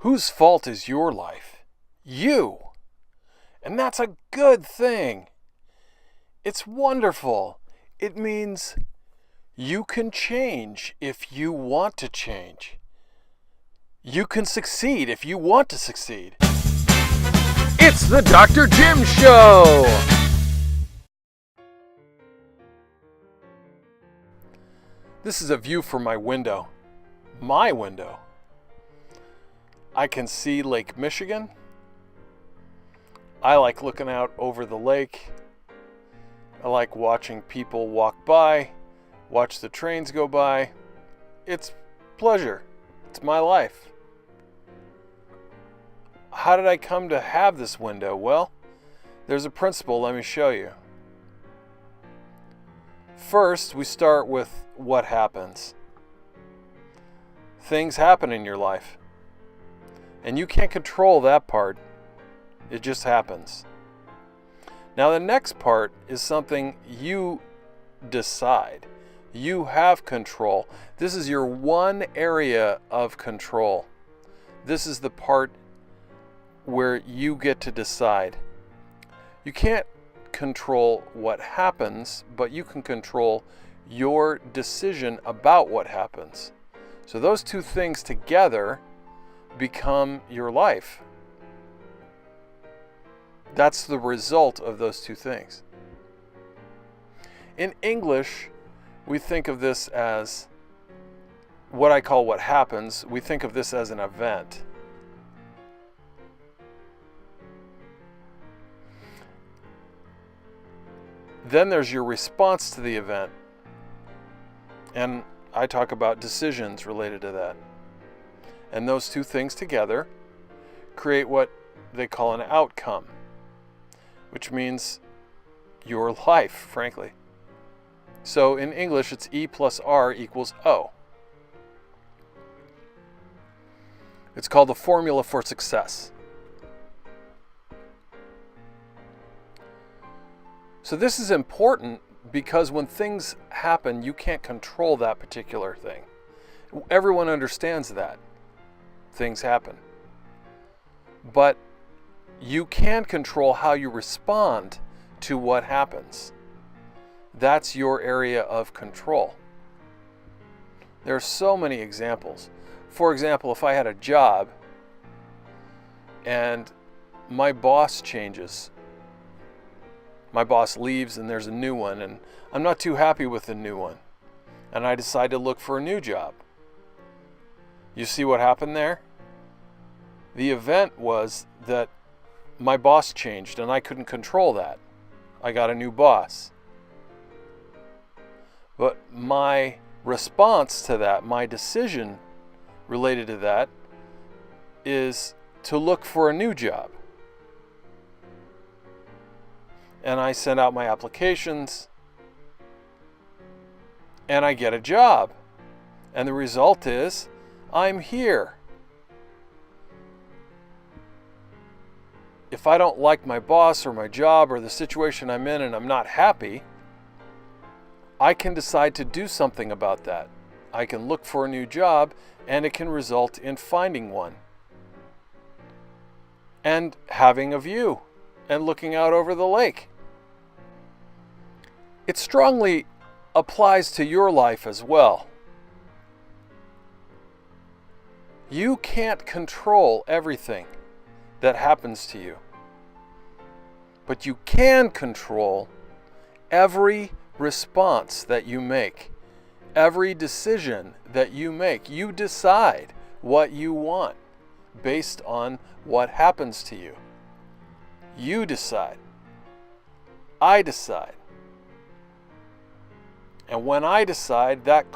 Whose fault is your life? You. And that's a good thing. It's wonderful. It means you can change if you want to change. You can succeed if you want to succeed. It's the Dr. Jim Show! This is a view from my window. My window. I can see Lake Michigan. I like looking out over the lake. I like watching people walk by, watch the trains go by. It's pleasure. It's my life. How did I come to have this window? Well, there's a principle. Let me show you. First, we start with what happens. Things happen in your life. And you can't control that part. It just happens. Now the next part is something you decide. You have control. This is your one area of control. This is the part where you get to decide. You can't control what happens, but you can control your decision about what happens. So those two things together become your life. That's the result of those two things. In English, we think of this as what I call what happens. We think of this as an event. Then there's your response to the event. And I talk about decisions related to that. And those two things together create what they call an outcome, which means your life, frankly. So in English, it's E+R equals O. It's called the formula for success. So this is important because when things happen, you can't control that particular thing. Everyone understands that. Things happen. But you can control how you respond to what happens. That's your area of control. There are so many examples. For example, if I had a job and my boss changes, my boss leaves and there's a new one, and I'm not too happy with the new one, and I decide to look for a new job. You see what happened there? The event was that my boss changed and I couldn't control that. I got a new boss. But my response to that, my decision related to that, is to look for a new job. And I send out my applications and I get a job. And the result is I'm here. If I don't like my boss or my job or the situation I'm in and I'm not happy, I can decide to do something about that. I can look for a new job and it can result in finding one. And having a view and looking out over the lake. It strongly applies to your life as well. You can't control everything that happens to you. But you can control every response that you make, every decision that you make. You decide what you want based on what happens to you. You decide. I decide. And when I decide, that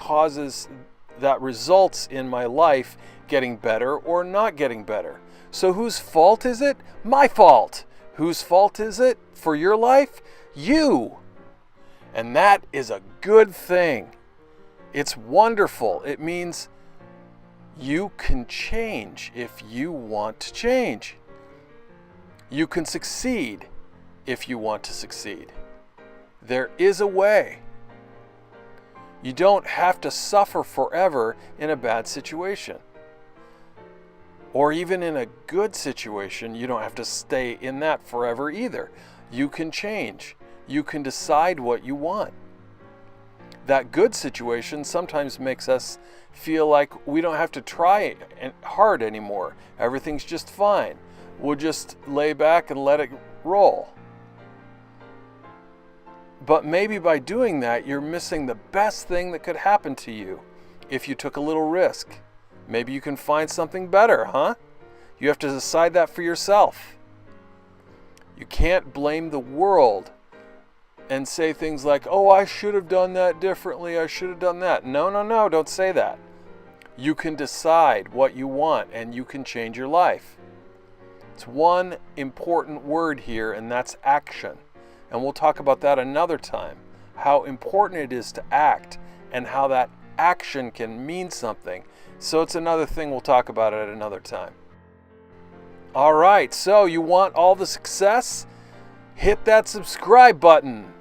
results in my life getting better or not getting better. So whose fault is it? My fault. Whose fault is it for your life? You. And that is a good thing. It's wonderful. It means you can change if you want to change. You can succeed if you want to succeed. There is a way. You don't have to suffer forever in a bad situation. Or even in a good situation, you don't have to stay in that forever either. You can change. You can decide what you want. That good situation sometimes makes us feel like we don't have to try hard anymore. Everything's just fine. We'll just lay back and let it roll. But maybe by doing that, you're missing the best thing that could happen to you if you took a little risk. Maybe you can find something better, huh? You have to decide that for yourself. You can't blame the world and say things like, oh, I should have done that differently, I should have done that. No, don't say that. You can decide what you want and you can change your life. It's one important word here, and that's action. And we'll talk about that another time, how important it is to act and how that action can mean something. So it's another thing we'll talk about at another time. All right, so you want all the success? Hit that subscribe button.